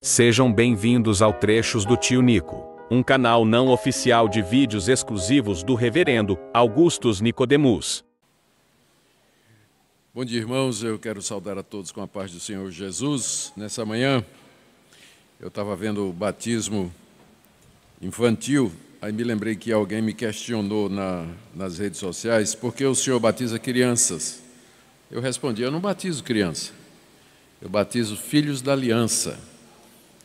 Sejam bem-vindos ao Trechos do Tio Nico, um canal não oficial de vídeos exclusivos do Reverendo Augustus Nicodemus. Bom dia, irmãos. Eu quero saudar a todos com a paz do Senhor Jesus. Nessa manhã, eu estava vendo o batismo infantil, aí me lembrei que alguém me questionou nas redes sociais, por que o senhor batiza crianças? Eu respondi, eu não batizo criança, eu batizo filhos da aliança.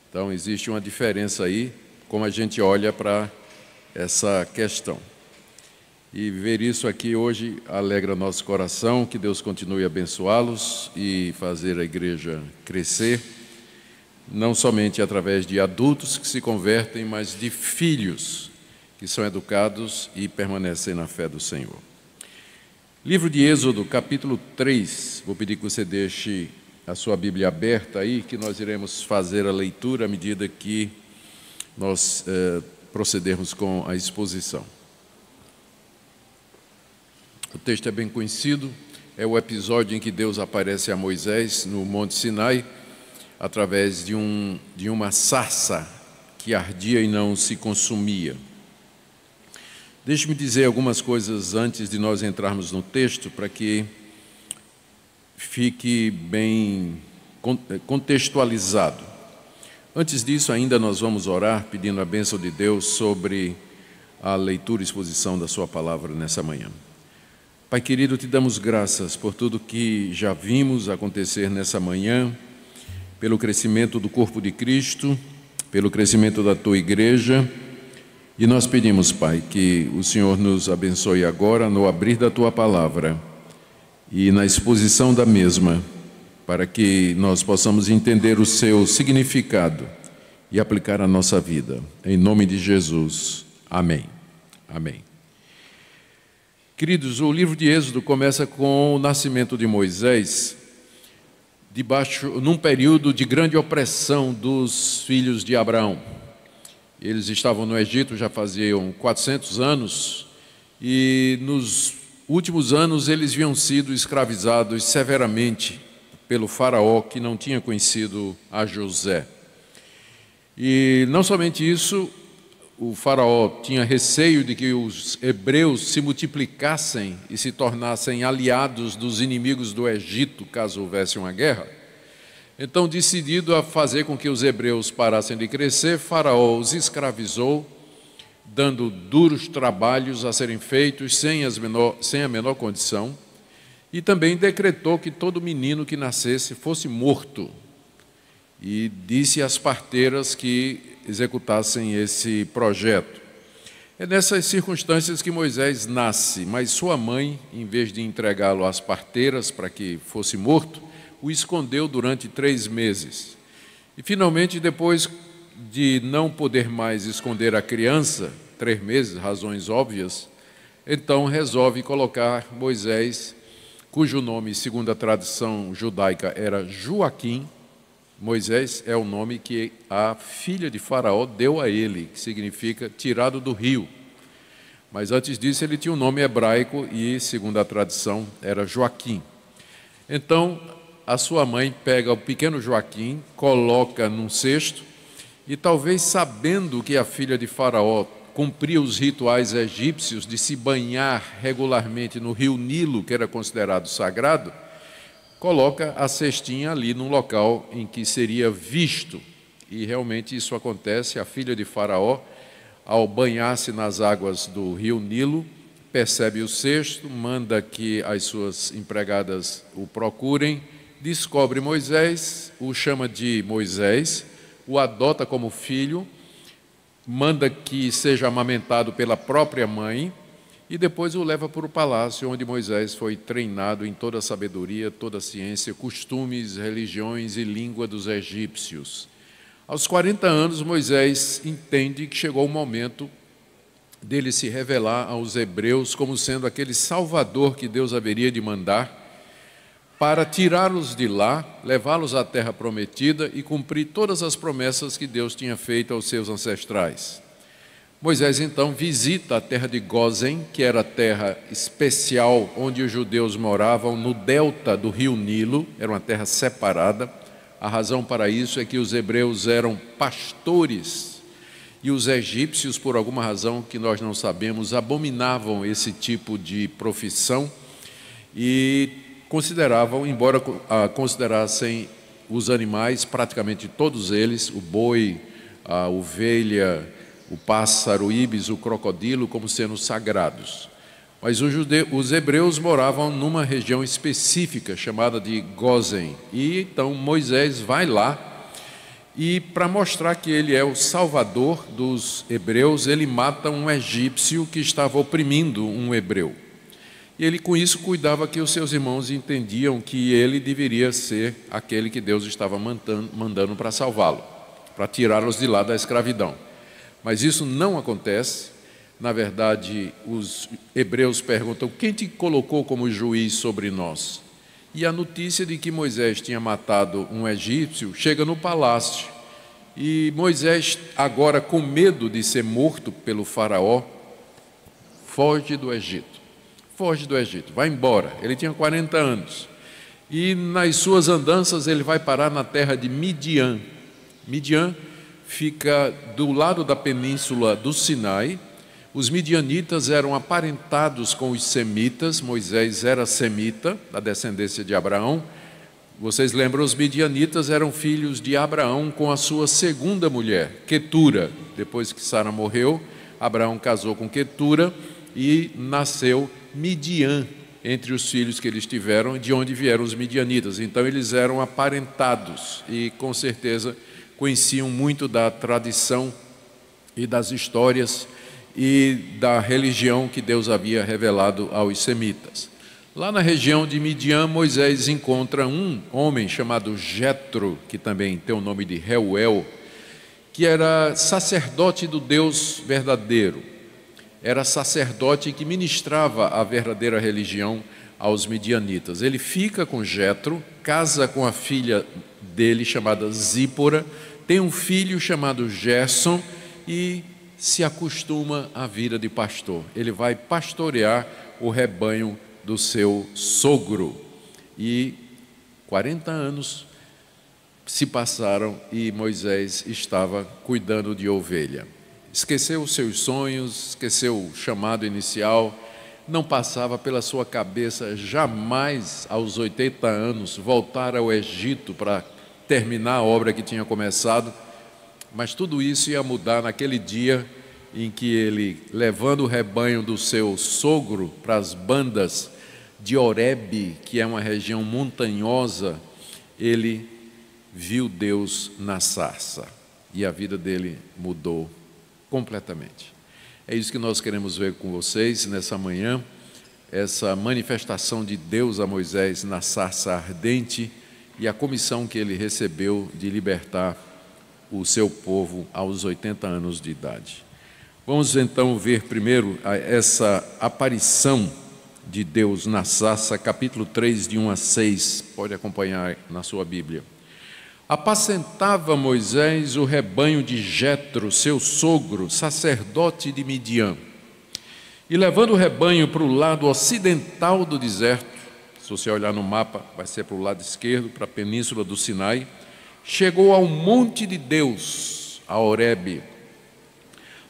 Então, existe uma diferença aí, como a gente olha para essa questão. E ver isso aqui hoje alegra nosso coração, que Deus continue a abençoá-los e fazer a igreja crescer, não somente através de adultos que se convertem, mas de filhos que são educados e permanecem na fé do Senhor. Livro de Êxodo, capítulo 3, vou pedir que você deixe a sua Bíblia aberta aí, que nós iremos fazer a leitura à medida que nós procedermos com a exposição. O texto é bem conhecido, é o episódio em que Deus aparece a Moisés no Monte Sinai, através de uma sarça que ardia e não se consumia. Deixe-me dizer algumas coisas antes de nós entrarmos no texto, para que fique bem contextualizado. Antes disso, ainda nós vamos orar, pedindo a bênção de Deus sobre a leitura e exposição da sua palavra nessa manhã. Pai querido, te damos graças por tudo que já vimos acontecer nessa manhã, pelo crescimento do corpo de Cristo, pelo crescimento da tua igreja, e nós pedimos, Pai, que o Senhor nos abençoe agora no abrir da tua palavra e na exposição da mesma, para que nós possamos entender o seu significado e aplicar a nossa vida. Em nome de Jesus. Amém. Amém. Queridos, o livro de Êxodo começa com o nascimento de Moisés, num período de grande opressão dos filhos de Abraão. Eles estavam no Egito já faziam 400 anos e nos últimos anos eles haviam sido escravizados severamente pelo faraó, que não tinha conhecido a José. E não somente isso, o faraó tinha receio de que os hebreus se multiplicassem e se tornassem aliados dos inimigos do Egito, caso houvesse uma guerra. Então, decidido a fazer com que os hebreus parassem de crescer, faraó os escravizou, dando duros trabalhos a serem feitos sem a menor condição, e também decretou que todo menino que nascesse fosse morto, e disse às parteiras que executassem esse projeto. É nessas circunstâncias que Moisés nasce, mas sua mãe, em vez de entregá-lo às parteiras para que fosse morto, o escondeu durante 3 meses. E finalmente, depois de não poder mais esconder a criança, 3 meses, razões óbvias, então resolve colocar Moisés, cujo nome, segundo a tradição judaica, era Joaquim. Moisés é o nome que a filha de Faraó deu a ele, que significa tirado do rio. Mas antes disso ele tinha um nome hebraico e, segundo a tradição, era Joaquim. Então, a sua mãe pega o pequeno Joaquim, coloca num cesto e, talvez sabendo que a filha de Faraó cumpria os rituais egípcios de se banhar regularmente no rio Nilo, que era considerado sagrado, coloca a cestinha ali num local em que seria visto. E realmente isso acontece. A filha de Faraó, ao banhar-se nas águas do rio Nilo, percebe o cesto, manda que as suas empregadas o procurem, descobre Moisés, o chama de Moisés, o adota como filho, manda que seja amamentado pela própria mãe e depois o leva para o palácio, onde Moisés foi treinado em toda a sabedoria, toda a ciência, costumes, religiões e língua dos egípcios. Aos 40 anos, Moisés entende que chegou o momento dele se revelar aos hebreus como sendo aquele salvador que Deus haveria de mandar para tirá-los de lá, levá-los à terra prometida e cumprir todas as promessas que Deus tinha feito aos seus ancestrais. Moisés, então, visita a terra de Gósen, que era a terra especial onde os judeus moravam, no delta do rio Nilo, era uma terra separada, A razão para isso é que os hebreus eram pastores e os egípcios, por alguma razão que nós não sabemos, abominavam esse tipo de profissão e consideravam, embora considerassem os animais, praticamente todos eles, o boi, a ovelha, o pássaro, o íbis, o crocodilo, como sendo sagrados. Mas os hebreus moravam numa região específica chamada de Gósen. E então Moisés vai lá e, para mostrar que ele é o salvador dos hebreus, ele mata um egípcio que estava oprimindo um hebreu. E ele com isso cuidava que os seus irmãos entendiam que ele deveria ser aquele que Deus estava mandando para salvá-lo, para tirá-los de lá da escravidão. Mas isso não acontece. Na verdade, os hebreus perguntam: quem te colocou como juiz sobre nós? E a notícia de que Moisés tinha matado um egípcio chega no palácio. E Moisés, agora com medo de ser morto pelo faraó, foge do Egito. Foge do Egito, vai embora. Ele tinha 40 anos. E nas suas andanças ele vai parar na terra de Midian. Midian fica do lado da península do Sinai. Os midianitas eram aparentados com os semitas. Moisés era semita, da descendência de Abraão. Vocês lembram, os midianitas eram filhos de Abraão com a sua segunda mulher, Quetura. Depois que Sara morreu, Abraão casou com Quetura e nasceu Midian entre os filhos que eles tiveram, de onde vieram os midianitas. Então eles eram aparentados e com certeza conheciam muito da tradição e das histórias e da religião que Deus havia revelado aos semitas. Lá na região de Midian, Moisés encontra um homem chamado Jetro, que também tem o nome de Reuel, que era sacerdote do Deus verdadeiro. Era sacerdote que ministrava a verdadeira religião aos midianitas. Ele fica com Jetro, casa com a filha dele, chamada Zípora, tem um filho chamado Gerson e se acostuma à vida de pastor. Ele vai pastorear o rebanho do seu sogro. E 40 anos se passaram e Moisés estava cuidando de ovelha. Esqueceu os seus sonhos, esqueceu o chamado inicial, não passava pela sua cabeça jamais, aos 80 anos, voltar ao Egito para terminar a obra que tinha começado. Mas tudo isso ia mudar naquele dia em que ele, levando o rebanho do seu sogro para as bandas de Horebe, que é uma região montanhosa, ele viu Deus na sarça e a vida dele mudou completamente. É isso que nós queremos ver com vocês nessa manhã, essa manifestação de Deus a Moisés na sarça ardente e a comissão que ele recebeu de libertar o seu povo aos 80 anos de idade. Vamos então ver primeiro essa aparição de Deus na sarça, capítulo 3, de 1 a 6. Pode acompanhar na sua Bíblia. Apacentava Moisés o rebanho de Jetro, seu sogro, sacerdote de Midian. E levando o rebanho para o lado ocidental do deserto, se você olhar no mapa, vai ser para o lado esquerdo, para a península do Sinai, chegou ao monte de Deus, a Horebe.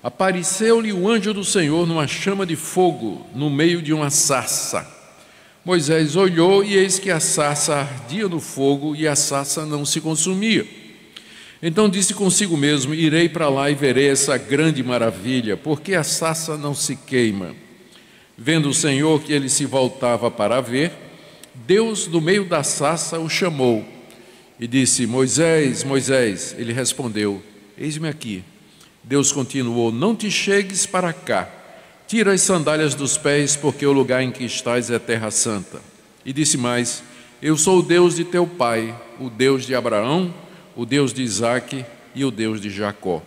Apareceu-lhe o anjo do Senhor numa chama de fogo, no meio de uma sarça. Moisés olhou e eis que a sarça ardia no fogo e a sarça não se consumia. Então disse consigo mesmo: irei para lá e verei essa grande maravilha, porque a sarça não se queima. Vendo o Senhor que ele se voltava para ver, Deus do meio da sarça o chamou e disse: Moisés, Moisés. Ele respondeu: eis-me aqui. Deus continuou: não te chegues para cá, tira as sandálias dos pés, porque o lugar em que estás é terra santa. E disse mais: eu sou o Deus de teu pai, o Deus de Abraão, o Deus de Isaque e o Deus de Jacó.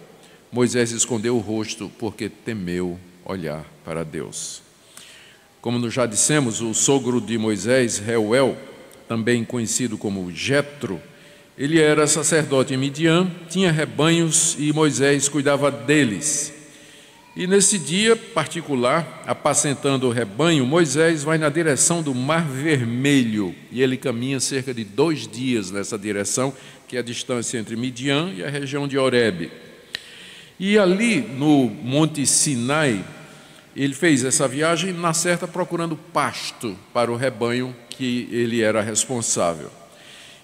Moisés escondeu o rosto, porque temeu olhar para Deus. Como nós já dissemos, o sogro de Moisés, Reuel, também conhecido como Jetro, ele era sacerdote em Midian, tinha rebanhos e Moisés cuidava deles. E nesse dia particular, apacentando o rebanho, Moisés vai na direção do Mar Vermelho e ele caminha cerca de 2 dias nessa direção, que que é a distância entre Midian e a região de Horebe. E ali no Monte Sinai, ele fez essa viagem, na certa, procurando pasto para o rebanho que ele era responsável.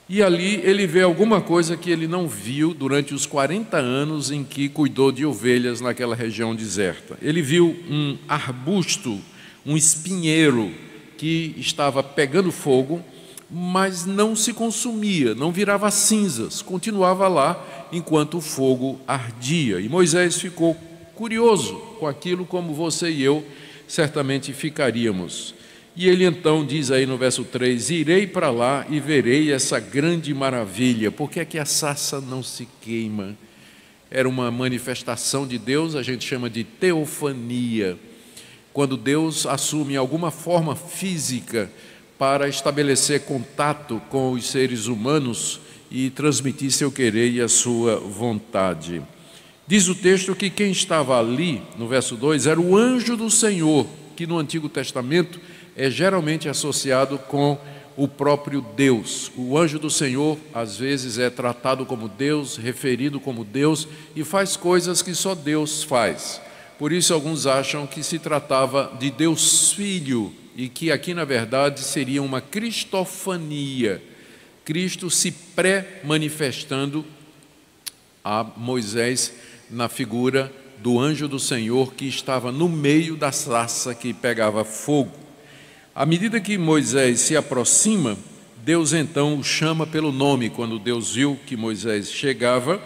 E ali ele vê alguma coisa que ele não viu durante os 40 anos em que cuidou de ovelhas naquela região deserta. Ele viu um arbusto, um espinheiro que estava pegando fogo, mas não se consumia, não virava cinzas, continuava lá enquanto o fogo ardia. E Moisés ficou curioso com aquilo, como você e eu certamente ficaríamos. E ele então diz aí no verso 3, irei para lá e verei essa grande maravilha. Por que é que a sarça não se queima? Era uma manifestação de Deus, a gente chama de teofania. Quando Deus assume alguma forma física para estabelecer contato com os seres humanos e transmitir seu querer e a sua vontade. Diz o texto que quem estava ali, no verso 2, era o anjo do Senhor, que no Antigo Testamento é geralmente associado com o próprio Deus. O anjo do Senhor, às vezes, é tratado como Deus, referido como Deus, e faz coisas que só Deus faz. Por isso, alguns acham que se tratava de Deus Filho, e que aqui, na verdade, seria uma cristofania. Cristo se pré-manifestando a Moisés na figura do anjo do Senhor que estava no meio da sarça que pegava fogo. À medida que Moisés se aproxima, Deus então o chama pelo nome. Quando Deus viu que Moisés chegava,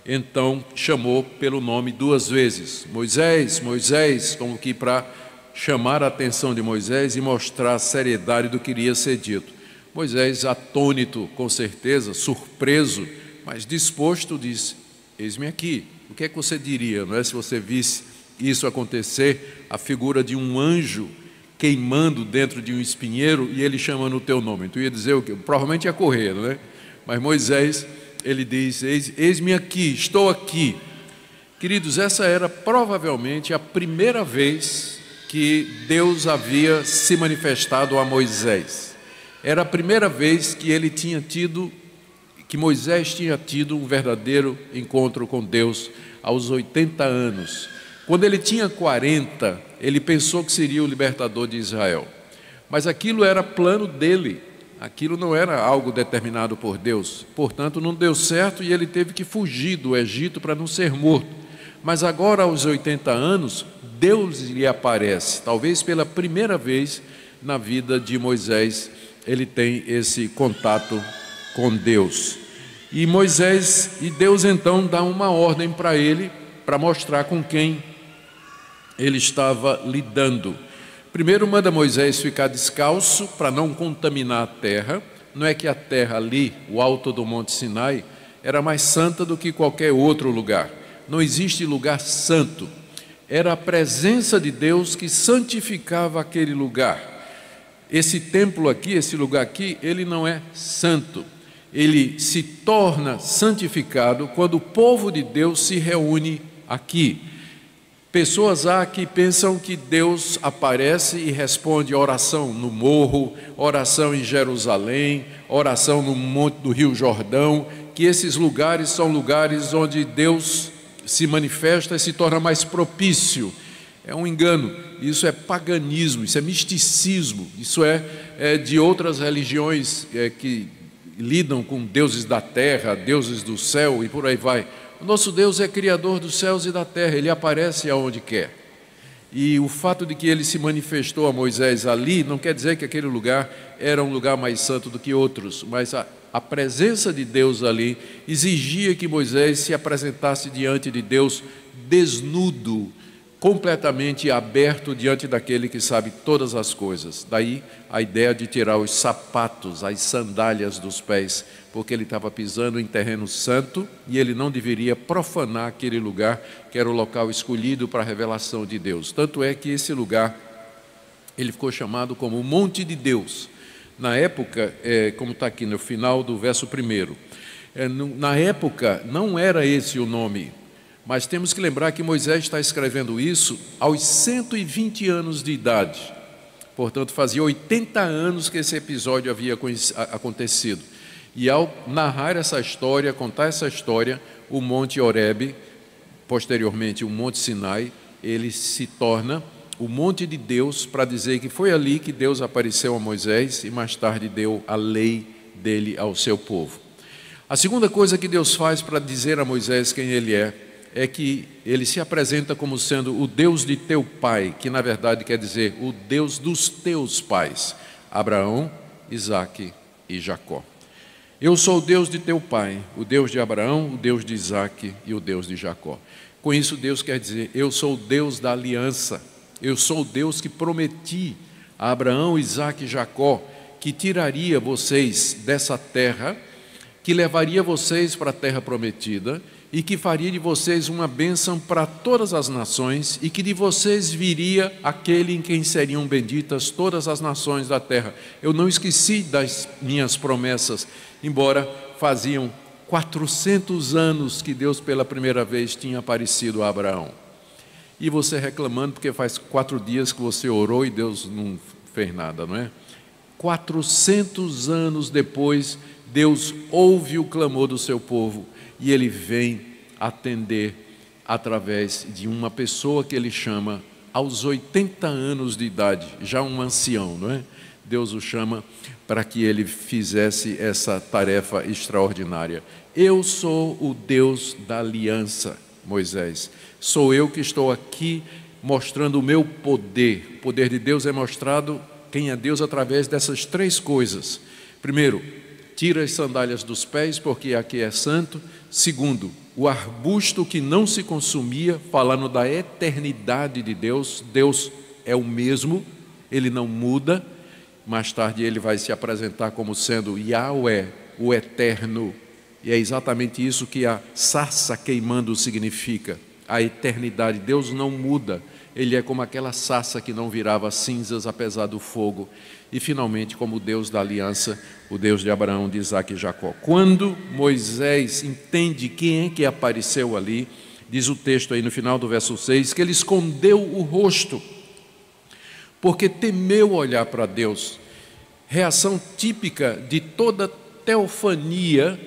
então chamou pelo nome 2 vezes. Moisés, Moisés, como que para chamar a atenção de Moisés e mostrar a seriedade do que iria ser dito. Moisés, atônito, com certeza, surpreso, mas disposto, disse, eis-me aqui. O que é que você diria, não é, se você visse isso acontecer, a figura de um anjo queimando dentro de um espinheiro e ele chamando o teu nome? Tu ia dizer o quê? Provavelmente ia correr, não é? Mas Moisés, ele diz, eis-me aqui, estou aqui. Queridos, essa era provavelmente a primeira vez que Deus havia se manifestado a Moisés. Era a primeira vez que que Moisés tinha tido um verdadeiro encontro com Deus aos 80 anos. Quando ele tinha 40, ele pensou que seria o libertador de Israel. Mas aquilo era plano dele, aquilo não era algo determinado por Deus. Portanto, não deu certo e ele teve que fugir do Egito para não ser morto. Mas agora, aos 80 anos, Deus lhe aparece. Talvez pela primeira vez na vida de Moisés, ele tem esse contato com Deus. E Deus então dá uma ordem para ele, para mostrar com quem ele estava lidando. Primeiro manda Moisés ficar descalço para não contaminar a terra. Não é que a terra ali, o alto do Monte Sinai, era mais santa do que qualquer outro lugar. Não existe lugar santo. Era a presença de Deus que santificava aquele lugar. Esse templo aqui, esse lugar aqui, ele não é santo. Ele se torna santificado quando o povo de Deus se reúne aqui. Pessoas há que pensam que Deus aparece e responde oração no morro, oração em Jerusalém, oração no monte do Rio Jordão, que esses lugares são lugares onde Deus se manifesta e se torna mais propício. É um engano, isso é paganismo, isso é misticismo, isso é de outras religiões que lidam com deuses da terra, deuses do céu e por aí vai. O nosso Deus é criador dos céus e da terra, Ele aparece aonde quer. E o fato de que Ele se manifestou a Moisés ali, não quer dizer que aquele lugar era um lugar mais santo do que outros, mas a presença de Deus ali exigia que Moisés se apresentasse diante de Deus desnudo, completamente aberto diante daquele que sabe todas as coisas. Daí a ideia de tirar os sapatos, as sandálias dos pés, porque ele estava pisando em terreno santo e ele não deveria profanar aquele lugar que era o local escolhido para a revelação de Deus. Tanto é que esse lugar, ele ficou chamado como o Monte de Deus. Na época, como está aqui no final do verso 1, na época não era esse o nome, mas temos que lembrar que Moisés está escrevendo isso aos 120 anos de idade. Portanto, fazia 80 anos que esse episódio havia acontecido. E ao narrar essa história, contar essa história, o Monte Horebe, posteriormente o Monte Sinai, ele se torna o monte de Deus, para dizer que foi ali que Deus apareceu a Moisés e mais tarde deu a lei dele ao seu povo. A segunda coisa que Deus faz para dizer a Moisés quem ele é que ele se apresenta como sendo o Deus de teu pai, que na verdade quer dizer o Deus dos teus pais, Abraão, Isaque e Jacó. Eu sou o Deus de teu pai, o Deus de Abraão, o Deus de Isaque e o Deus de Jacó. Com isso Deus quer dizer, eu sou o Deus da aliança, eu sou o Deus que prometi a Abraão, Isaque e Jacó que tiraria vocês dessa terra, que levaria vocês para a terra prometida e que faria de vocês uma bênção para todas as nações e que de vocês viria aquele em quem seriam benditas todas as nações da terra. Eu não esqueci das minhas promessas, embora faziam 400 anos que Deus pela primeira vez tinha aparecido a Abraão. E você reclamando porque faz 4 dias que você orou e Deus não fez nada, não é? 400 anos depois, Deus ouve o clamor do seu povo e Ele vem atender através de uma pessoa que Ele chama aos 80 anos de idade, já um ancião, não é? Deus o chama para que ele fizesse essa tarefa extraordinária. Eu sou o Deus da aliança, Moisés. Sou eu que estou aqui mostrando o meu poder. O poder de Deus é mostrado, quem é Deus, através dessas 3 coisas. Primeiro, tira as sandálias dos pés, porque aqui é santo. Segundo, o arbusto que não se consumia, falando da eternidade de Deus. Deus é o mesmo, Ele não muda. Mais tarde ele vai se apresentar como sendo Yahweh, o Eterno. E é exatamente isso que a sarça queimando significa. A eternidade. Deus não muda. Ele é como aquela sarça que não virava cinzas apesar do fogo. E finalmente como o Deus da aliança, o Deus de Abraão, de Isaque e Jacó. Quando Moisés entende quem é que apareceu ali, diz o texto aí no final do verso 6, que ele escondeu o rosto, porque temeu olhar para Deus. Reação típica de toda teofania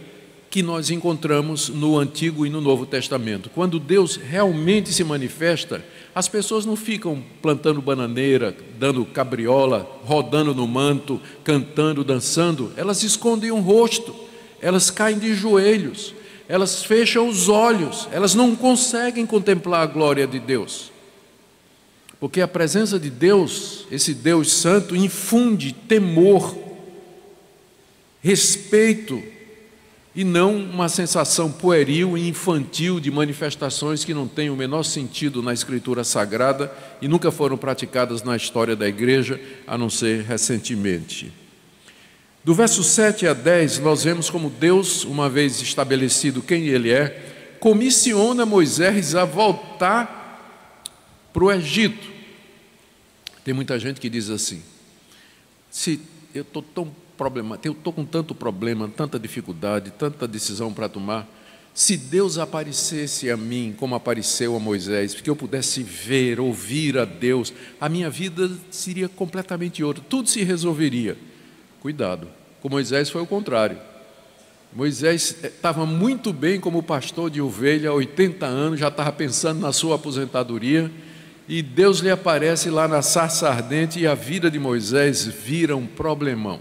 que nós encontramos no Antigo e no Novo Testamento. Quando Deus realmente se manifesta, as pessoas não ficam plantando bananeira, dando cabriola, rodando no manto, cantando, dançando. Elas escondem o rosto, elas caem de joelhos, elas fecham os olhos, elas não conseguem contemplar a glória de Deus. Porque a presença de Deus, esse Deus santo, infunde temor, respeito, e não uma sensação pueril e infantil de manifestações que não têm o menor sentido na Escritura Sagrada e nunca foram praticadas na história da igreja, a não ser recentemente. Do verso 7 a 10, nós vemos como Deus, uma vez estabelecido quem Ele é, comissiona Moisés a voltar para o Egito. Tem muita gente que diz assim, se eu estou com tanto problema, tanta dificuldade, tanta decisão para tomar, se Deus aparecesse a mim como apareceu a Moisés, que eu pudesse ver, ouvir a Deus, a minha vida seria completamente outra, tudo se resolveria. Cuidado, com Moisés foi o contrário. Moisés estava muito bem como pastor de ovelha, 80 anos, já estava pensando na sua aposentadoria, e Deus lhe aparece lá na sarça ardente e a vida de Moisés vira um problemão.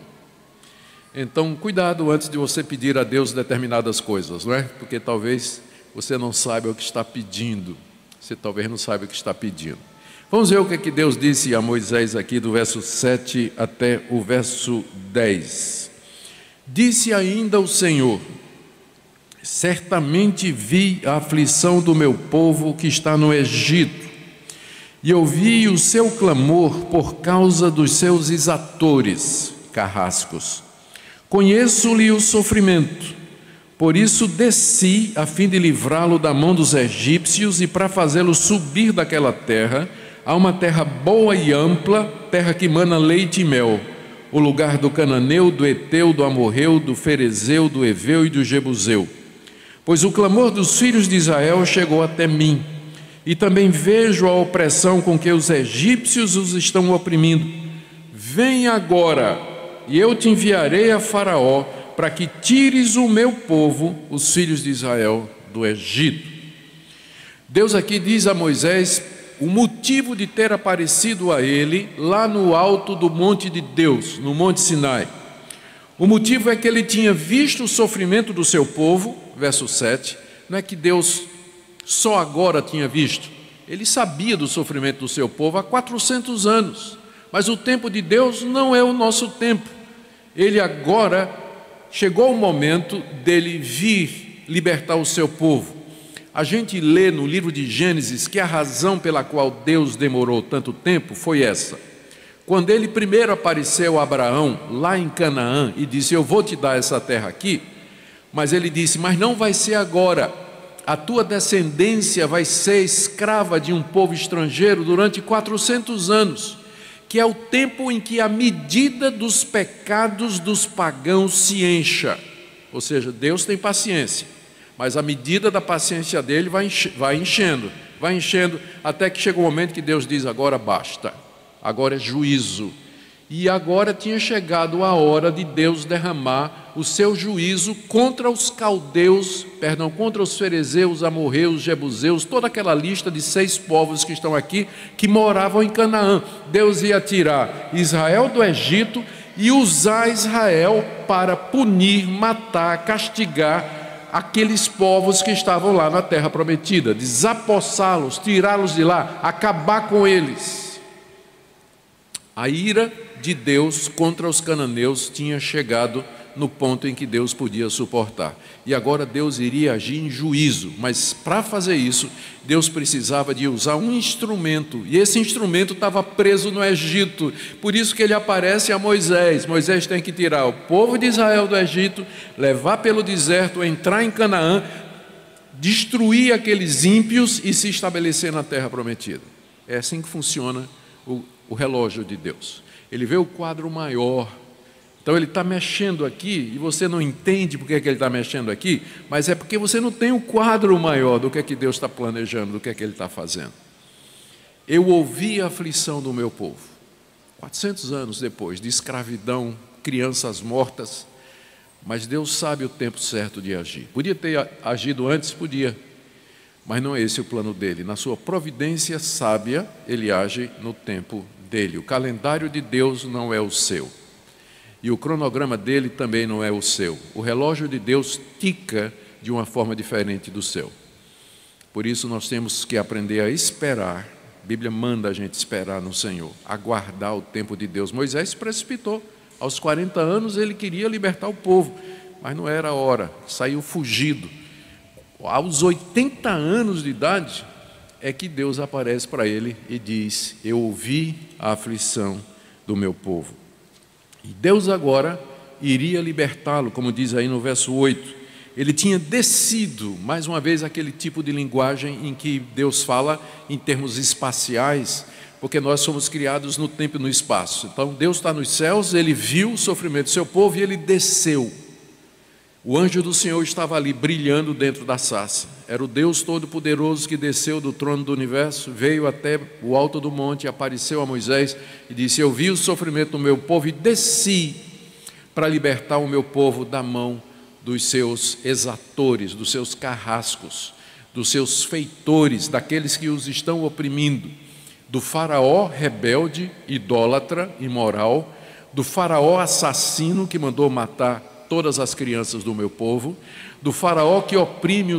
Então, cuidado antes de você pedir a Deus determinadas coisas, não é? Porque talvez você não saiba o que está pedindo. Você talvez não saiba o que está pedindo. Vamos ver o que Deus disse a Moisés aqui do verso 7 até o verso 10. Disse ainda o Senhor: certamente vi a aflição do meu povo que está no Egito, e ouvi o seu clamor por causa dos seus exatores, carrascos. Conheço-lhe o sofrimento, por isso desci a fim de livrá-lo da mão dos egípcios e para fazê-lo subir daquela terra a uma terra boa e ampla, terra que mana leite e mel, o lugar do cananeu, do eteu, do amorreu, do ferezeu, do eveu e do jebuseu. Pois o clamor dos filhos de Israel chegou até mim, e também vejo a opressão com que os egípcios os estão oprimindo. Vem agora, e eu te enviarei a Faraó, para que tires o meu povo, os filhos de Israel, do Egito. Deus aqui diz a Moisés o motivo de ter aparecido a ele lá no alto do monte de Deus, no Monte Sinai. O motivo é que ele tinha visto o sofrimento do seu povo, verso 7, não é que Deus só agora tinha visto, ele sabia do sofrimento do seu povo há 400 anos, mas o tempo de Deus não é o nosso tempo. Ele agora chegou o momento dele vir libertar o seu povo. A gente lê no livro de Gênesis que a razão pela qual Deus demorou tanto tempo foi essa. Quando ele primeiro apareceu a Abraão lá em Canaã e disse: eu vou te dar essa terra aqui, mas ele disse: mas não vai ser agora, a tua descendência vai ser escrava de um povo estrangeiro durante 400 anos, que é o tempo em que a medida dos pecados dos pagãos se encha. Ou seja, Deus tem paciência, mas a medida da paciência dele vai enchendo, até que chega o momento que Deus diz: agora basta, agora é juízo. E agora tinha chegado a hora de Deus derramar o seu juízo contra os caldeus, contra os ferezeus, amorreus, jebuseus, toda aquela lista de 6 povos que estão aqui, que moravam em Canaã. Deus ia tirar Israel do Egito e usar Israel para punir, matar, castigar aqueles povos que estavam lá na terra prometida, desapossá-los, tirá-los de lá, acabar com eles. A ira de Deus contra os cananeus tinha chegado no ponto em que Deus podia suportar. E agora Deus iria agir em juízo, mas para fazer isso, Deus precisava de usar um instrumento, e esse instrumento estava preso no Egito. Por isso que ele aparece a Moisés. Moisés tem que tirar o povo de Israel do Egito, levar pelo deserto, entrar em Canaã, destruir aqueles ímpios e se estabelecer na terra prometida. É assim que funciona o relógio de Deus. Ele vê o quadro maior. Então ele está mexendo aqui e você não entende por que ele está mexendo aqui, mas é porque você não tem o quadro maior do que Deus está planejando, do que ele está fazendo. Eu ouvi a aflição do meu povo, 400 anos depois de escravidão, crianças mortas, mas Deus sabe o tempo certo de agir. Podia ter agido antes? Podia, mas não é esse o plano dele. Na sua providência sábia, ele age no tempo dele. O calendário de Deus não é o seu. E o cronograma dele também não é o seu. O relógio de Deus tica de uma forma diferente do seu. Por isso nós temos que aprender a esperar. A Bíblia manda a gente esperar no Senhor, aguardar o tempo de Deus. Moisés se precipitou. Aos 40 anos ele queria libertar o povo, mas não era a hora, saiu fugido. Aos 80 anos de idade é que Deus aparece para ele e diz: eu ouvi a aflição do meu povo. E Deus agora iria libertá-lo, como diz aí no verso 8. Ele tinha descido, mais uma vez aquele tipo de linguagem em que Deus fala em termos espaciais, porque nós somos criados no tempo e no espaço. Então Deus está nos céus, ele viu o sofrimento do seu povo e ele desceu. O anjo do Senhor estava ali brilhando dentro da sarça. Era o Deus Todo-Poderoso que desceu do trono do universo, veio até o alto do monte, apareceu a Moisés e disse: eu vi o sofrimento do meu povo e desci para libertar o meu povo da mão dos seus exatores, dos seus carrascos, dos seus feitores, daqueles que os estão oprimindo, do faraó rebelde, idólatra, imoral, do faraó assassino que mandou matar todas as crianças do meu povo, do faraó que oprime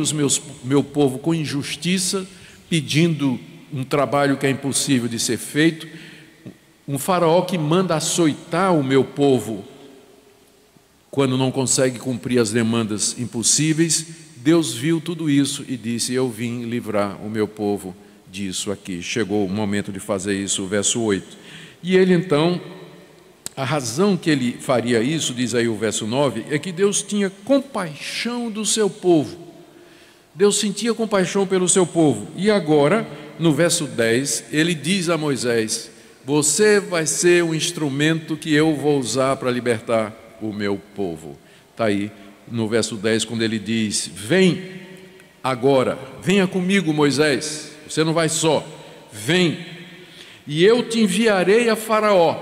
meu povo com injustiça, pedindo um trabalho que é impossível de ser feito, um faraó que manda açoitar o meu povo quando não consegue cumprir as demandas impossíveis. Deus viu tudo isso e disse: eu vim livrar o meu povo disso aqui. Chegou o momento de fazer isso, o verso 8. E ele então, a razão que ele faria isso, diz aí o verso 9, é que Deus tinha compaixão do seu povo. Deus sentia compaixão pelo seu povo. E agora, no verso 10, ele diz a Moisés: você vai ser um instrumento que eu vou usar para libertar o meu povo. Está aí no verso 10, quando ele diz: vem agora, venha comigo, Moisés, você não vai só, vem, e eu te enviarei a Faraó,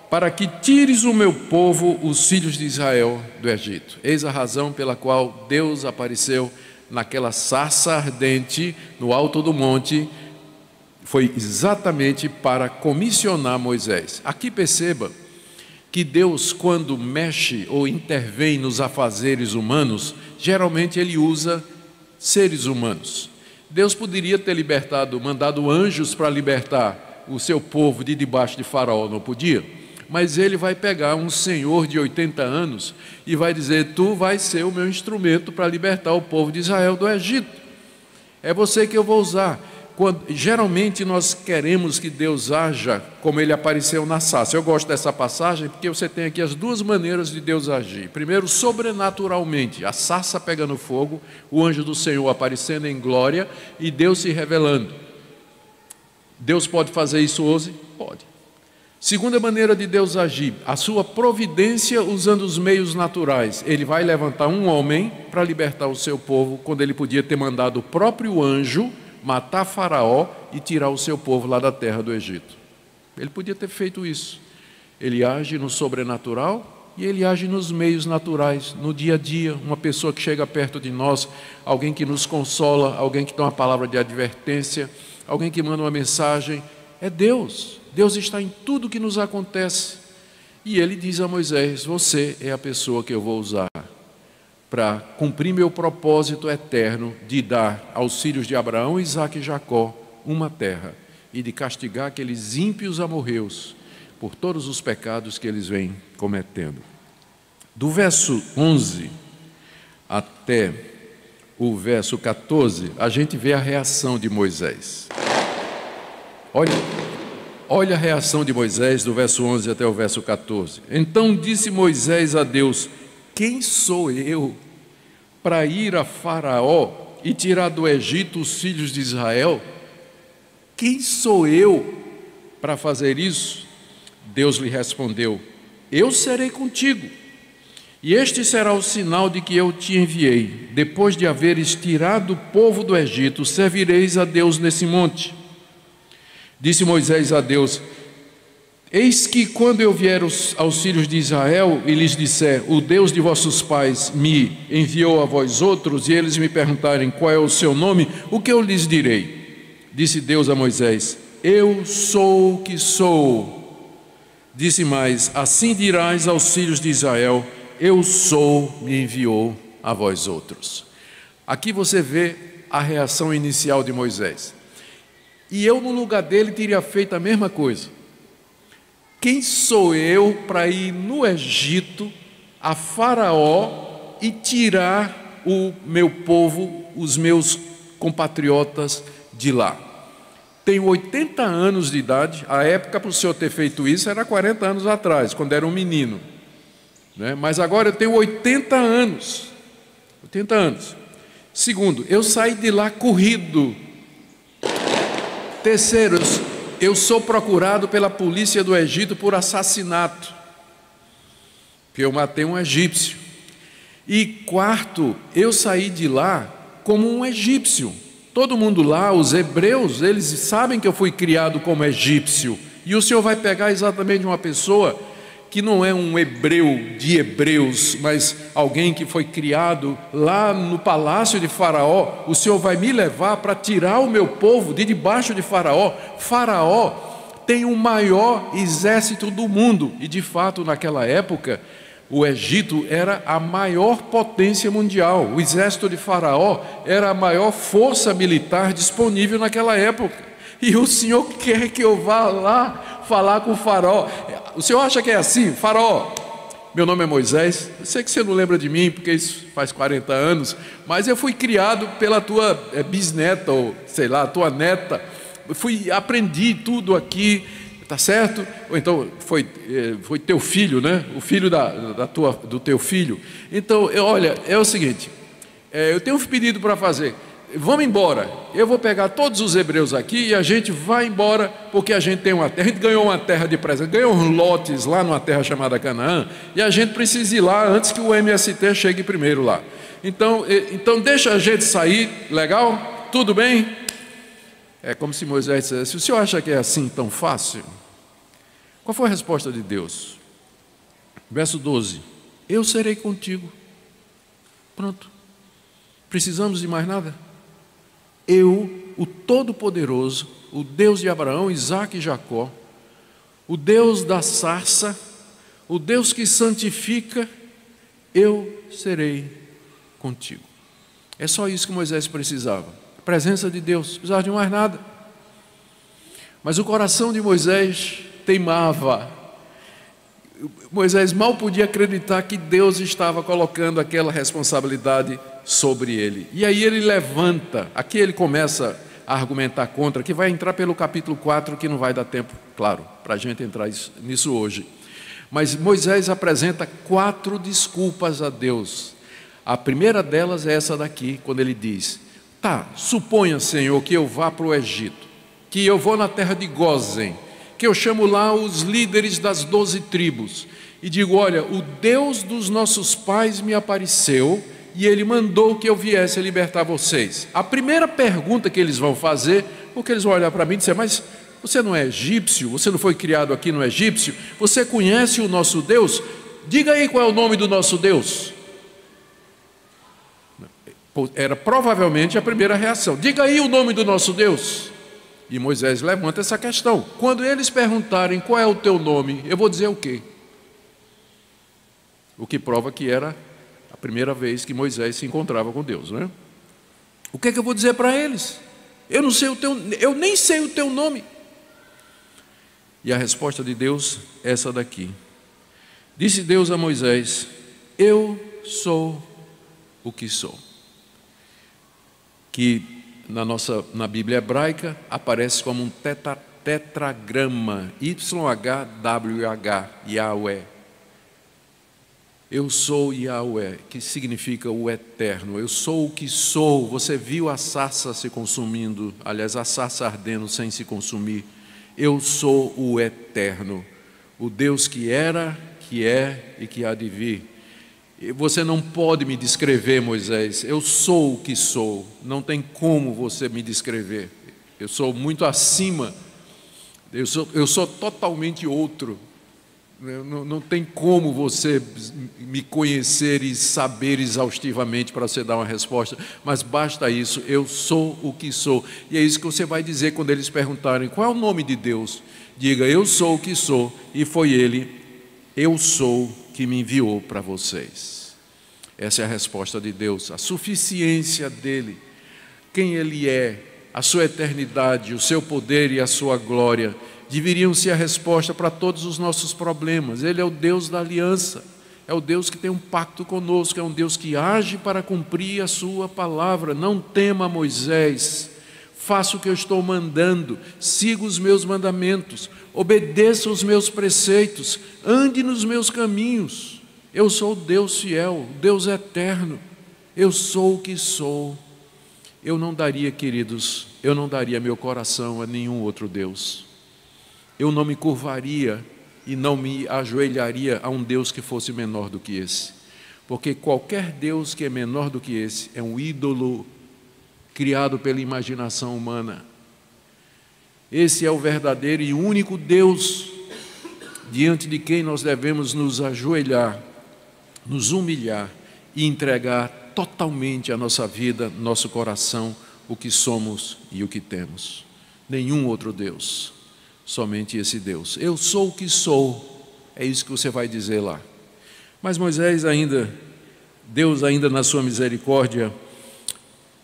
para que tires o meu povo, os filhos de Israel, do Egito. Eis a razão pela qual Deus apareceu naquela sarça ardente no alto do monte, foi exatamente para comissionar Moisés. Aqui perceba que Deus, quando mexe ou intervém nos afazeres humanos, geralmente Ele usa seres humanos. Deus poderia ter mandado anjos para libertar o seu povo de debaixo de Faraó, não podia? Mas Ele vai pegar um senhor de 80 anos e vai dizer: tu vai ser o meu instrumento para libertar o povo de Israel do Egito. É você que eu vou usar. Geralmente nós queremos que Deus haja como Ele apareceu na sarça. Eu gosto dessa passagem porque você tem aqui as duas maneiras de Deus agir. Primeiro, sobrenaturalmente, a sarça pegando fogo, o anjo do Senhor aparecendo em glória e Deus se revelando. Deus pode fazer isso hoje? Pode. Segunda maneira de Deus agir, a sua providência usando os meios naturais. Ele vai levantar um homem para libertar o seu povo, quando Ele podia ter mandado o próprio anjo matar Faraó e tirar o seu povo lá da terra do Egito. Ele podia ter feito isso. Ele age no sobrenatural e Ele age nos meios naturais, no dia a dia. Uma pessoa que chega perto de nós, alguém que nos consola, alguém que dá uma palavra de advertência, alguém que manda uma mensagem. É Deus. Deus está em tudo que nos acontece. E Ele diz a Moisés: você é a pessoa que eu vou usar para cumprir meu propósito eterno de dar aos filhos de Abraão, Isaque e Jacó uma terra e de castigar aqueles ímpios amorreus por todos os pecados que eles vêm cometendo. Do verso 11 até o verso 14, a gente vê a reação de Moisés. Olha a reação de Moisés do verso 11 até o verso 14. Então disse Moisés a Deus: quem sou eu para ir a Faraó e tirar do Egito os filhos de Israel? Quem sou eu para fazer isso? Deus lhe respondeu: eu serei contigo, e este será o sinal de que eu te enviei. Depois de haveres tirado o povo do Egito, servireis a Deus nesse monte. Disse Moisés a Deus: eis que quando eu vier aos filhos de Israel e lhes disser: o Deus de vossos pais me enviou a vós outros, e eles me perguntarem qual é o seu nome, o que eu lhes direi? Disse Deus a Moisés: eu sou o que sou. Disse mais: assim dirás aos filhos de Israel: eu sou, me enviou a vós outros. Aqui você vê a reação inicial de Moisés. E eu, no lugar dele, teria feito a mesma coisa. Quem sou eu para ir no Egito, a Faraó, e tirar o meu povo, os meus compatriotas de lá? Tenho 80 anos de idade. A época para o senhor ter feito isso era 40 anos atrás, quando era um menino, né? Mas agora eu tenho 80 anos. 80 anos. Segundo, eu saí de lá corrido. Terceiro, eu sou procurado pela polícia do Egito por assassinato, porque eu matei um egípcio. E quarto, eu saí de lá como um egípcio. Todo mundo lá, os hebreus, eles sabem que eu fui criado como egípcio. E o Senhor vai pegar exatamente uma pessoa que não é um hebreu de hebreus, mas alguém que foi criado lá no palácio de Faraó. O Senhor vai me levar para tirar o meu povo de debaixo de Faraó. Faraó tem o maior exército do mundo, e de fato naquela época o Egito era a maior potência mundial. O exército de Faraó era a maior força militar disponível naquela época. E o Senhor quer que eu vá lá falar com o Faraó. O senhor acha que é assim? Faraó, meu nome é Moisés. Eu sei que você não lembra de mim, porque isso faz 40 anos, mas eu fui criado pela tua bisneta, ou sei lá, tua neta. Aprendi tudo aqui, tá certo? Ou então foi teu filho, né? O filho do teu filho. Então, olha, é o seguinte, eu tenho um pedido para fazer. Vamos embora, eu vou pegar todos os hebreus aqui e a gente vai embora, porque a gente tem uma terra, a gente ganhou uma terra de presente, ganhou uns lotes lá numa terra chamada Canaã, e a gente precisa ir lá antes que o MST chegue primeiro lá. Então deixa a gente sair, legal? Tudo bem? É como se Moisés dissesse: o senhor acha que é assim tão fácil? Qual foi a resposta de Deus? Verso 12: eu serei contigo. Pronto. Precisamos de mais nada? Eu, o Todo-Poderoso, o Deus de Abraão, Isaque e Jacó, o Deus da sarça, o Deus que santifica, eu serei contigo. É só isso que Moisés precisava. A presença de Deus, não precisava de mais nada. Mas o coração de Moisés teimava. Moisés mal podia acreditar que Deus estava colocando aquela responsabilidade sobre ele. E aí ele levanta, aqui ele começa a argumentar contra, que vai entrar pelo capítulo 4, que não vai dar tempo, claro, para a gente entrar nisso hoje. Mas Moisés apresenta 4 desculpas a Deus. A primeira delas é essa daqui, quando ele diz: tá, suponha, Senhor, que eu vá para o Egito, que eu vou na terra de Gósen, que eu chamo lá os líderes das 12 tribos e digo: olha, o Deus dos nossos pais me apareceu e ele mandou que eu viesse a libertar vocês. A primeira pergunta que eles vão fazer, porque eles vão olhar para mim e dizer: mas você não é egípcio? Você não foi criado aqui no egípcio? Você conhece o nosso Deus? Diga aí qual é o nome do nosso Deus. Era provavelmente a primeira reação: diga aí o nome do nosso Deus. E Moisés levanta essa questão: quando eles perguntarem qual é o teu nome, eu vou dizer o quê? O que prova que era a primeira vez que Moisés se encontrava com Deus, não é? O que é que eu vou dizer para eles? Eu não sei eu nem sei o teu nome. E a resposta de Deus é essa daqui. Disse Deus a Moisés: eu sou o que sou. Que na Bíblia hebraica aparece como um tetragrama, YHWH, Yahweh. Eu sou Yahweh, que significa o eterno. Eu sou o que sou. Você viu a sarça se consumindo, aliás, a sarça ardendo sem se consumir. Eu sou o eterno, o Deus que era, que é e que há de vir. Você não pode me descrever, Moisés. Eu sou o que sou. Não tem como você me descrever. Eu sou muito acima. Eu sou totalmente outro. Não tem como você me conhecer e saber exaustivamente para você dar uma resposta. Mas basta isso. Eu sou o que sou. E é isso que você vai dizer quando eles perguntarem qual é o nome de Deus. Diga: eu sou o que sou. E foi Ele, eu sou, que me enviou para vocês. Essa é a resposta de Deus, a suficiência dEle, quem Ele é, a sua eternidade, o seu poder e a sua glória, deveriam ser a resposta para todos os nossos problemas. Ele é o Deus da aliança, é o Deus que tem um pacto conosco, é um Deus que age para cumprir a sua palavra. Não tema, Moisés, faça o que eu estou mandando, siga os meus mandamentos, obedeça os meus preceitos, ande nos meus caminhos. Eu sou o Deus fiel, Deus eterno, eu sou o que sou. Eu não daria, queridos, eu não daria meu coração a nenhum outro Deus. Eu não me curvaria e não me ajoelharia a um Deus que fosse menor do que esse. Porque qualquer Deus que é menor do que esse é um ídolo criado pela imaginação humana. Esse é o verdadeiro e único Deus diante de quem nós devemos nos ajoelhar, nos humilhar e entregar totalmente a nossa vida, nosso coração, o que somos e o que temos. Nenhum outro Deus, somente esse Deus. Eu sou o que sou, é isso que você vai dizer lá. Mas Deus ainda na sua misericórdia,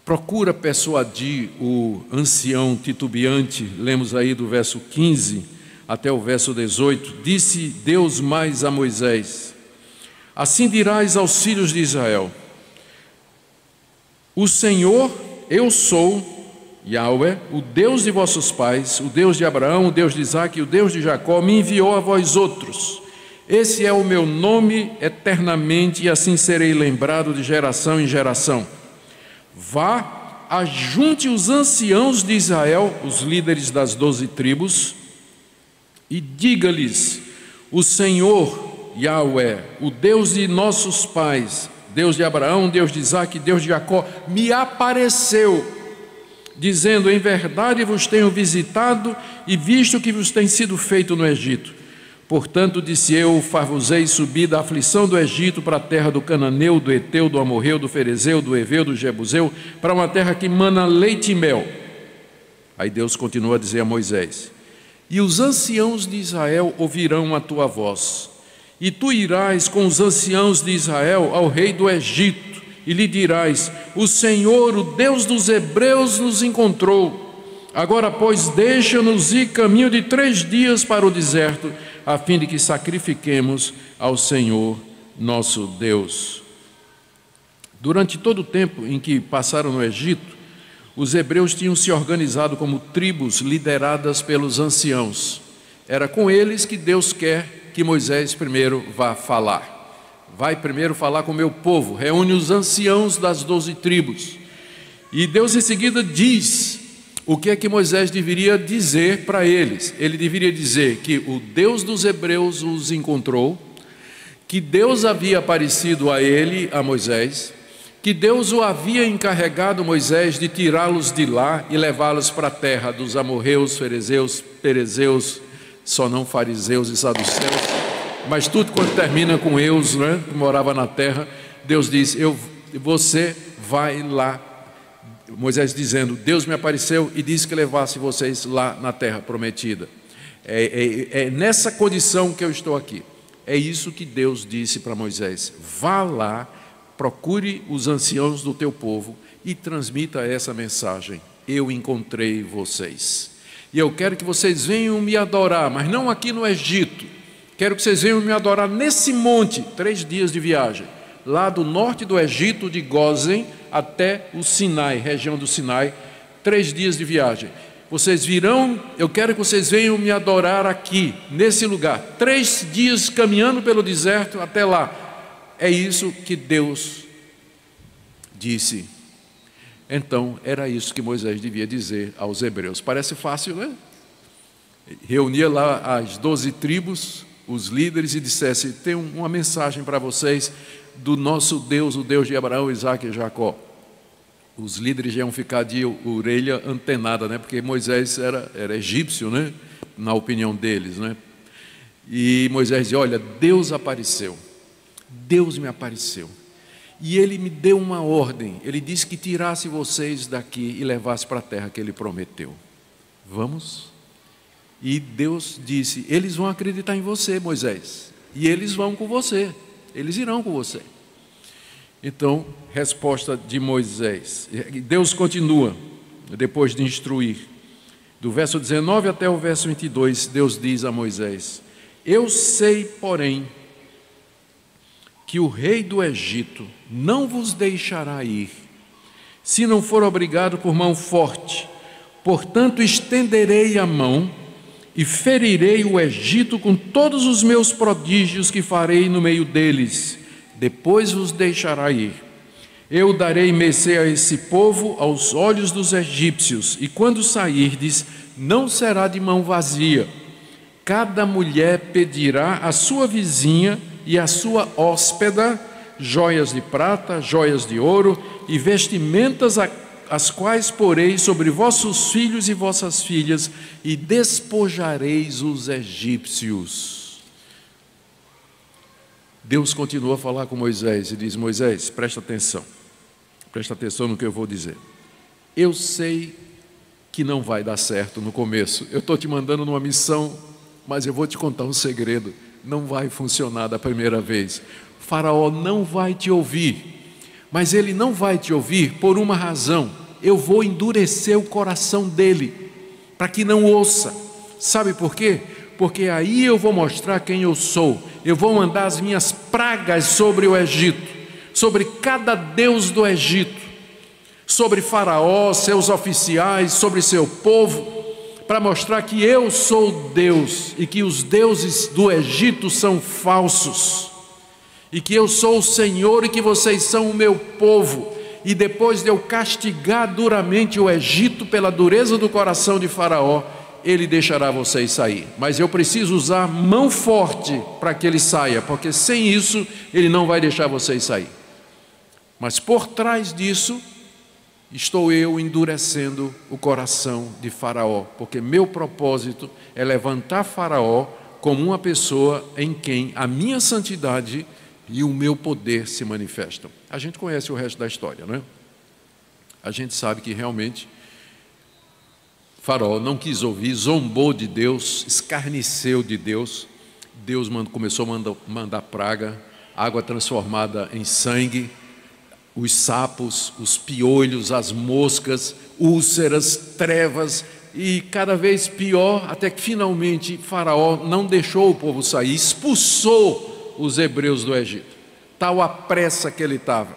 procura persuadir o ancião titubeante. Lemos aí do verso 15 até o verso 18. Disse Deus mais a Moisés: assim dirás aos filhos de Israel: o Senhor, eu sou Yahweh, o Deus de vossos pais, o Deus de Abraão, o Deus de Isaque e o Deus de Jacó, me enviou a vós outros. Esse é o meu nome eternamente, e assim serei lembrado de geração em geração. Vá, ajunte os anciãos de Israel, os líderes das 12 tribos, e diga-lhes: o Senhor, Yahweh, o Deus de nossos pais, Deus de Abraão, Deus de Isaque, Deus de Jacó, me apareceu, dizendo: em verdade vos tenho visitado e visto o que vos tem sido feito no Egito. Portanto, disse eu, far-vos-ei subir da aflição do Egito para a terra do Cananeu, do Eteu, do Amorreu, do Ferezeu, do Eveu, do Jebuseu, para uma terra que mana leite e mel. Aí Deus continua a dizer a Moisés: e os anciãos de Israel ouvirão a tua voz, e tu irás com os anciãos de Israel ao rei do Egito, e lhe dirás: o Senhor, o Deus dos hebreus, nos encontrou. Agora, pois, deixa-nos ir caminho de 3 dias para o deserto, a fim de que sacrifiquemos ao Senhor nosso Deus. Durante todo o tempo em que passaram no Egito, os hebreus tinham se organizado como tribos lideradas pelos anciãos. Era com eles que Deus quer que Moisés primeiro vá falar. Vai primeiro falar com o meu povo, reúne os anciãos das 12 tribos. E Deus em seguida diz o que é que Moisés deveria dizer para eles. Ele deveria dizer que o Deus dos hebreus os encontrou, que Deus havia aparecido a ele, a Moisés, que Deus o havia encarregado, Moisés, de tirá-los de lá e levá-los para a terra dos amorreus, ferezeus, perezeus, só não fariseus e saduceus, mas tudo quanto termina com eus, né, que morava na terra. Deus diz: você vai lá. Moisés dizendo: Deus me apareceu e disse que levasse vocês lá na terra prometida. É nessa condição que eu estou aqui. É isso que Deus disse para Moisés: vá lá, procure os anciãos do teu povo e transmita essa mensagem: eu encontrei vocês. E eu quero que vocês venham me adorar, mas não aqui no Egito. Quero que vocês venham me adorar nesse monte, 3 dias de viagem, lá do norte do Egito, de Gósen, até o Sinai, região do Sinai, 3 dias de viagem. Vocês virão, eu quero que vocês venham me adorar aqui, nesse lugar, 3 dias caminhando pelo deserto até lá. É isso que Deus disse. Então, era isso que Moisés devia dizer aos hebreus. Parece fácil, né? Reunia lá as 12 tribos, os líderes, e dissesse: tem uma mensagem para vocês do nosso Deus, o Deus de Abraão, Isaque e Jacó. Os líderes iam ficar de orelha antenada, né? Porque Moisés era egípcio, né? Na opinião deles, né? E Moisés dizia: olha, Deus apareceu, Deus me apareceu, e Ele me deu uma ordem. Ele disse que tirasse vocês daqui e levasse para a terra que Ele prometeu. Vamos? E Deus disse: eles vão acreditar em você, Moisés, e eles vão com você, eles irão com você. Então, resposta de Moisés. Deus continua, depois de instruir. Do verso 19 até o verso 22, Deus diz a Moisés: eu sei, porém, que o rei do Egito não vos deixará ir, se não for obrigado por mão forte. Portanto, estenderei a mão e ferirei o Egito com todos os meus prodígios que farei no meio deles. Depois vos deixará ir. Eu darei mercê a esse povo aos olhos dos egípcios, e quando sairdes, não será de mão vazia. Cada mulher pedirá à sua vizinha e à sua hóspeda joias de prata, joias de ouro e vestimentas, as quais porei sobre vossos filhos e vossas filhas, e despojareis os egípcios. Deus continua a falar com Moisés e diz: Moisés, presta atenção no que eu vou dizer. Eu sei que não vai dar certo no começo, eu estou te mandando numa missão, mas eu vou te contar um segredo: não vai funcionar da primeira vez. Faraó não vai te ouvir, mas ele não vai te ouvir por uma razão: eu vou endurecer o coração dele, para que não ouça. Sabe por quê? Porque aí eu vou mostrar quem eu sou. Eu vou mandar as minhas pragas sobre o Egito, sobre cada deus do Egito, sobre Faraó, seus oficiais, sobre seu povo, para mostrar que eu sou Deus e que os deuses do Egito são falsos, e que eu sou o Senhor e que vocês são o meu povo. E depois de eu castigar duramente o Egito pela dureza do coração de Faraó, ele deixará vocês sair. Mas eu preciso usar mão forte para que ele saia, porque sem isso ele não vai deixar vocês sair. Mas por trás disso estou eu endurecendo o coração de Faraó, porque meu propósito é levantar Faraó como uma pessoa em quem a minha santidade e o meu poder se manifestam. A gente conhece o resto da história, não é? A gente sabe que realmente Faraó não quis ouvir, zombou de Deus, escarneceu de Deus. Deus começou a mandar praga, água transformada em sangue, os sapos, os piolhos, as moscas, úlceras, trevas, e cada vez pior, até que finalmente Faraó não deixou o povo sair, expulsou os hebreus do Egito. Tal a pressa que ele estava.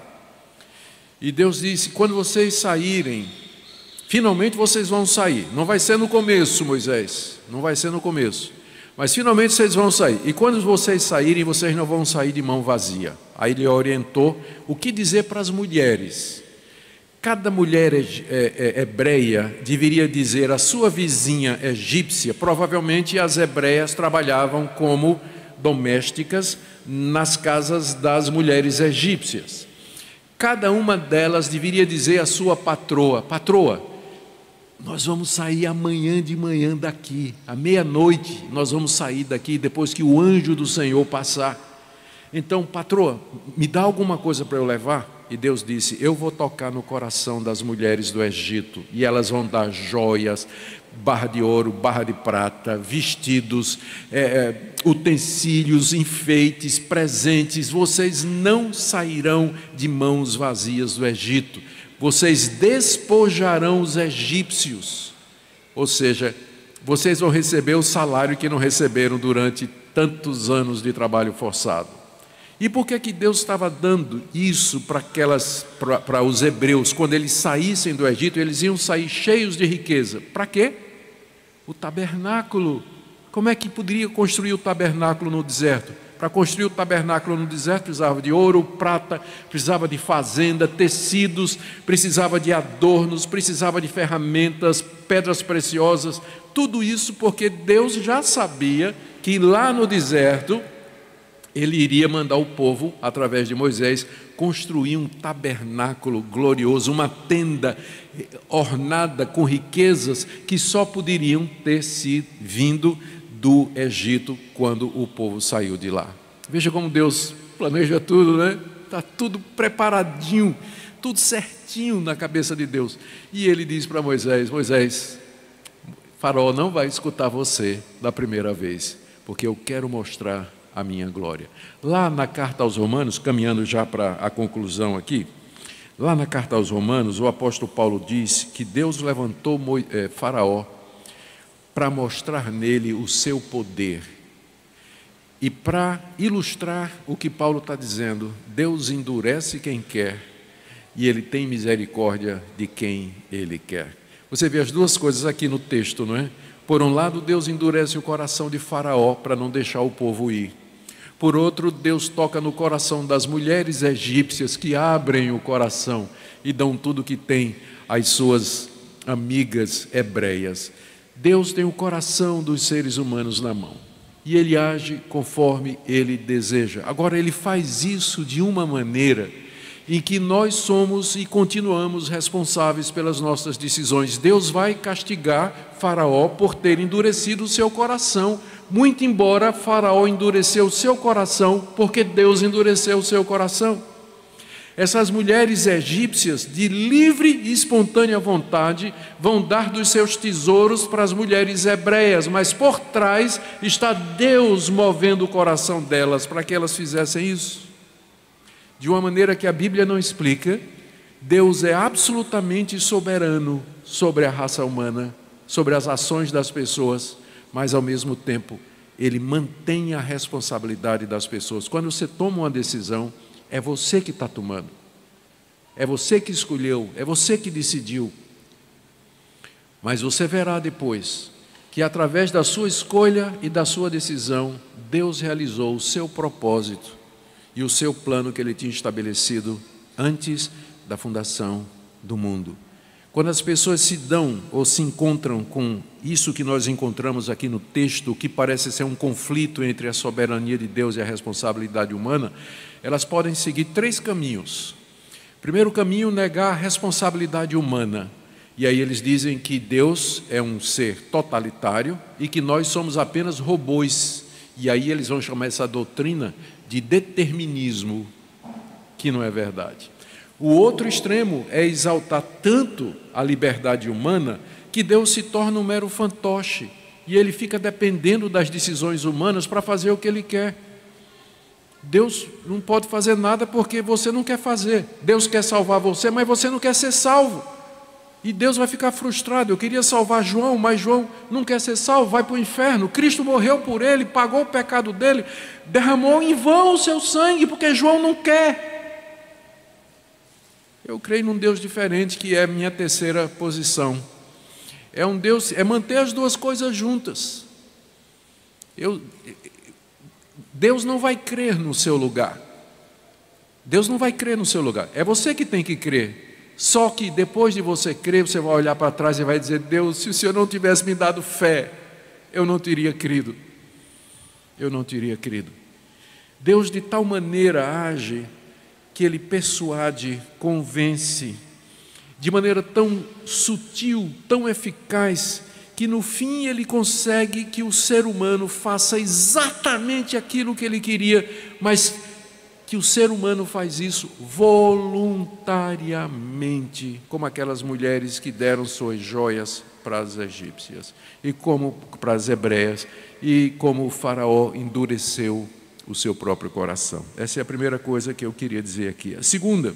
E Deus disse: quando vocês saírem, finalmente vocês vão sair. Não vai ser no começo, Moisés, não vai ser no começo, mas finalmente vocês vão sair. E quando vocês saírem, vocês não vão sair de mão vazia. Aí ele orientou o que dizer para as mulheres. Cada mulher hebreia deveria dizer à sua vizinha egípcia. Provavelmente as hebreias trabalhavam como domésticas nas casas das mulheres egípcias. Cada uma delas deveria dizer à sua patroa: patroa, nós vamos sair amanhã de manhã daqui, à meia-noite nós vamos sair daqui, depois que o anjo do Senhor passar. Então, patroa, me dá alguma coisa para eu levar? E Deus disse: eu vou tocar no coração das mulheres do Egito, e elas vão dar joias, barra de ouro, barra de prata, vestidos, utensílios, enfeites, presentes. Vocês não sairão de mãos vazias do Egito. Vocês despojarão os egípcios. Ou seja, vocês vão receber o salário que não receberam durante tantos anos de trabalho forçado. E por que Deus estava dando isso para os hebreus? Quando eles saíssem do Egito, eles iam sair cheios de riqueza. Para quê? O tabernáculo. Como é que poderia construir o tabernáculo no deserto? Para construir o tabernáculo no deserto precisava de ouro, prata, precisava de fazenda, tecidos, precisava de adornos, precisava de ferramentas, pedras preciosas. Tudo isso porque Deus já sabia que lá no deserto Ele iria mandar o povo, através de Moisés, construir um tabernáculo glorioso, uma tenda ornada com riquezas que só poderiam ter sido vindo do Egito quando o povo saiu de lá. Veja como Deus planeja tudo, né? Está tudo preparadinho, tudo certinho na cabeça de Deus. E ele diz para Moisés: Moisés, Faraó não vai escutar você da primeira vez, porque eu quero mostrar a minha glória. Lá na carta aos Romanos, caminhando já para a conclusão aqui, lá na carta aos Romanos, o apóstolo Paulo diz que Deus levantou Faraó para mostrar nele o seu poder. E para ilustrar o que Paulo está dizendo, Deus endurece quem quer e Ele tem misericórdia de quem Ele quer. Você vê as duas coisas aqui no texto, não é? Por um lado, Deus endurece o coração de Faraó para não deixar o povo ir. Por outro, Deus toca no coração das mulheres egípcias que abrem o coração e dão tudo que tem às suas amigas hebreias. Deus tem o coração dos seres humanos na mão e Ele age conforme Ele deseja. Agora, Ele faz isso de uma maneira em que nós somos e continuamos responsáveis pelas nossas decisões. Deus vai castigar Faraó por ter endurecido o seu coração, muito embora Faraó endureceu o seu coração, porque Deus endureceu o seu coração. Essas mulheres egípcias, de livre e espontânea vontade, vão dar dos seus tesouros para as mulheres hebreias, mas por trás está Deus movendo o coração delas para que elas fizessem isso. De uma maneira que a Bíblia não explica, Deus é absolutamente soberano sobre a raça humana, sobre as ações das pessoas, mas ao mesmo tempo Ele mantém a responsabilidade das pessoas. Quando você toma uma decisão, é você que está tomando, é você que escolheu, é você que decidiu. Mas você verá depois que através da sua escolha e da sua decisão, Deus realizou o seu propósito e o seu plano que Ele tinha estabelecido antes da fundação do mundo. Quando as pessoas se dão ou se encontram com isso que nós encontramos aqui no texto, que parece ser um conflito entre a soberania de Deus e a responsabilidade humana, elas podem seguir 3 caminhos. Primeiro caminho, negar a responsabilidade humana. E aí eles dizem que Deus é um ser totalitário e que nós somos apenas robôs E aí eles vão chamar essa doutrina de determinismo, que não é verdade. O outro extremo é exaltar tanto a liberdade humana que Deus se torna um mero fantoche e ele fica dependendo das decisões humanas para fazer o que ele quer. Deus não pode fazer nada porque você não quer fazer. Deus quer salvar você, mas você não quer ser salvo. E Deus vai ficar frustrado. Eu queria salvar João, mas João não quer ser salvo, vai para o inferno. Cristo morreu por ele, pagou o pecado dele, derramou em vão o seu sangue, porque João não quer. Eu creio num Deus diferente, que é a minha terceira posição. É um Deus, é manter as duas coisas juntas. Deus não vai crer no seu lugar. Deus não vai crer no seu lugar. É você que tem que crer. Só que depois de você crer, você vai olhar para trás e vai dizer: Deus, se o Senhor não tivesse me dado fé, eu não teria crido. Eu não teria crido. Deus de tal maneira age que Ele persuade, convence, de maneira tão sutil, tão eficaz, que no fim Ele consegue que o ser humano faça exatamente aquilo que Ele queria, mas que o ser humano faz isso voluntariamente, como aquelas mulheres que deram suas joias para as egípcias, e como para as hebreias, e como o faraó endureceu o seu próprio coração. Essa é a primeira coisa que eu queria dizer aqui. A segunda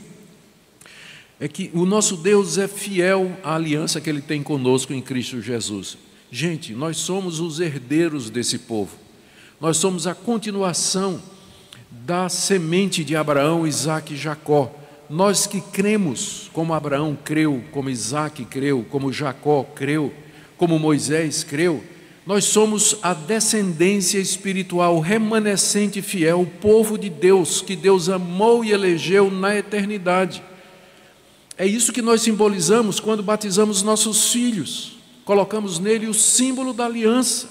é que o nosso Deus é fiel à aliança que Ele tem conosco em Cristo Jesus. Gente, nós somos os herdeiros desse povo. Nós somos a continuação da semente de Abraão, Isaque e Jacó. Nós que cremos, como Abraão creu, como Isaque creu, como Jacó creu, como Moisés creu, nós somos a descendência espiritual remanescente fiel, o povo de Deus, que Deus amou e elegeu na eternidade. É isso que nós simbolizamos quando batizamos nossos filhos. Colocamos nele o símbolo da aliança,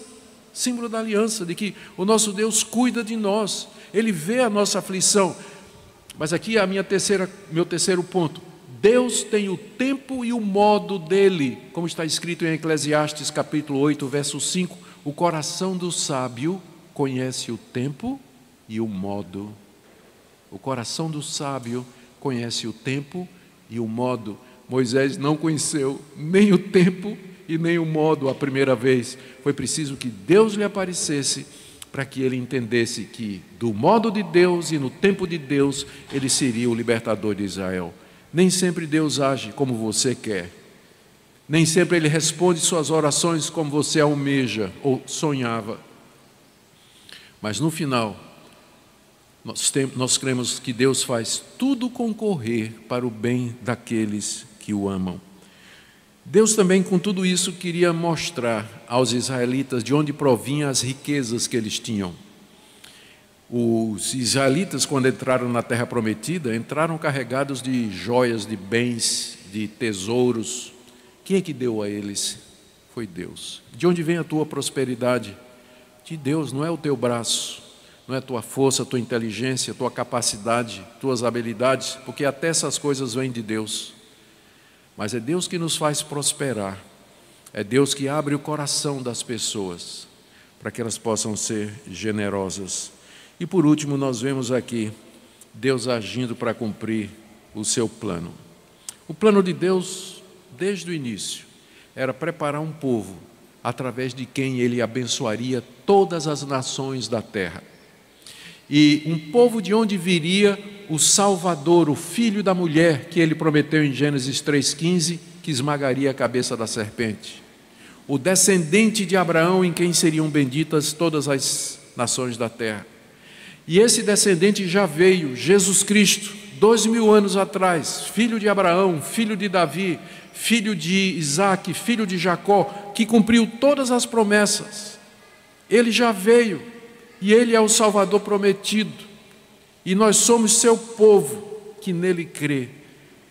de que o nosso Deus cuida de nós, Ele vê a nossa aflição. Mas aqui é meu terceiro ponto. Deus tem o tempo e o modo dele, como está escrito em Eclesiastes capítulo 8, verso 5, o coração do sábio conhece o tempo e o modo. O coração do sábio conhece o tempo e o modo. Moisés não conheceu nem o tempo e nem o modo a primeira vez. Foi preciso que Deus lhe aparecesse para que ele entendesse que do modo de Deus e no tempo de Deus, ele seria o libertador de Israel. Nem sempre Deus age como você quer. Nem sempre Ele responde suas orações como você almeja ou sonhava. Mas no final, nós cremos que Deus faz tudo concorrer para o bem daqueles que o amam. Deus também, com tudo isso, queria mostrar aos israelitas de onde provinham as riquezas que eles tinham. Os israelitas, quando entraram na terra prometida, entraram carregados de joias, de bens, de tesouros. Quem é que deu a eles? Foi Deus. De onde vem a tua prosperidade? De Deus, não é o teu braço, não é a tua força, a tua inteligência, a tua capacidade, tuas habilidades, porque até essas coisas vêm de Deus. Mas é Deus que nos faz prosperar. É Deus que abre o coração das pessoas para que elas possam ser generosas. E por último, nós vemos aqui Deus agindo para cumprir o seu plano. O plano de Deus, desde o início, era preparar um povo através de quem Ele abençoaria todas as nações da terra. E um povo de onde viria o Salvador, o filho da mulher, que Ele prometeu em Gênesis 3,15, que esmagaria a cabeça da serpente. O descendente de Abraão, em quem seriam benditas todas as nações da terra. E esse descendente já veio, Jesus Cristo, 2000 anos atrás, filho de Abraão, filho de Davi, filho de Isaque, filho de Jacó, que cumpriu todas as promessas. Ele já veio, e Ele é o Salvador prometido, e nós somos seu povo que nele crê.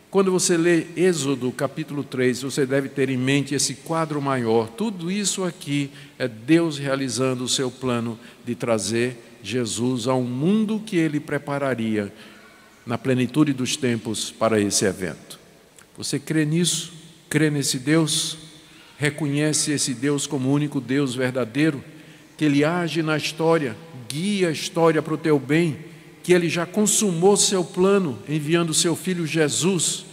Quando você lê Êxodo capítulo 3, você deve ter em mente esse quadro maior. Tudo isso aqui é Deus realizando o seu plano de trazer Jesus a um mundo que Ele prepararia na plenitude dos tempos para esse evento. Você crê nisso? Crê nesse Deus? Reconhece esse Deus como o único Deus verdadeiro? Que Ele age na história guia a história para o teu bem, que Ele já consumou seu plano, enviando seu Filho Jesus,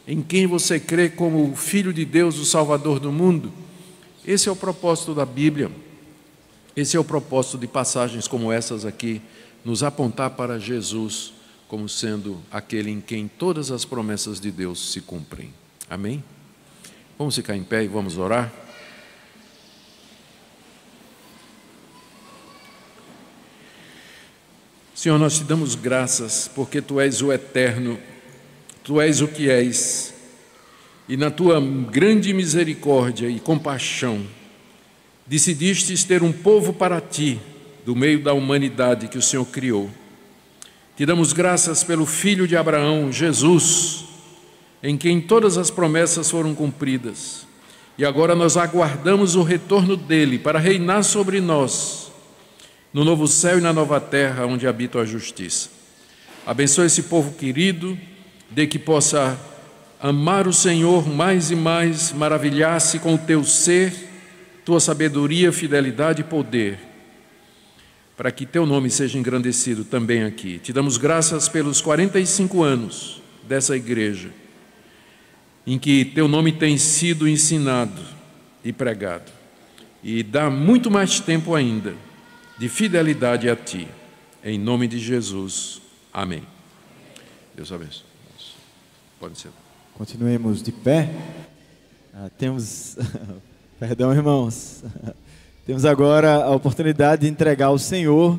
em quem você crê como o Filho de Deus, o Salvador do mundo. Esse é o propósito da Bíblia. Esse é o propósito de passagens como essas aqui, nos apontar para Jesus como sendo aquele em quem todas as promessas de Deus se cumprem. Amém? Vamos ficar em pé e vamos orar? Senhor, nós te damos graças porque Tu és o eterno, Tu és o que és, e na Tua grande misericórdia e compaixão, decidistes ter um povo para Ti, do meio da humanidade que o Senhor criou. Te damos graças pelo Filho de Abraão, Jesus, em quem todas as promessas foram cumpridas. E agora nós aguardamos o retorno dEle para reinar sobre nós, no novo céu e na nova terra, onde habita a justiça. Abençoa esse povo querido, de que possa amar o Senhor mais e mais, maravilhar-se com o Teu ser, Tua sabedoria, fidelidade e poder, para que Teu nome seja engrandecido também aqui. Te damos graças pelos 45 anos dessa igreja, em que Teu nome tem sido ensinado e pregado, e dá muito mais tempo ainda de fidelidade a Ti. Em nome de Jesus. Amém. Deus abençoe. Pode ser. Continuemos de pé. Temos... Perdão, irmãos. Temos agora a oportunidade de entregar ao Senhor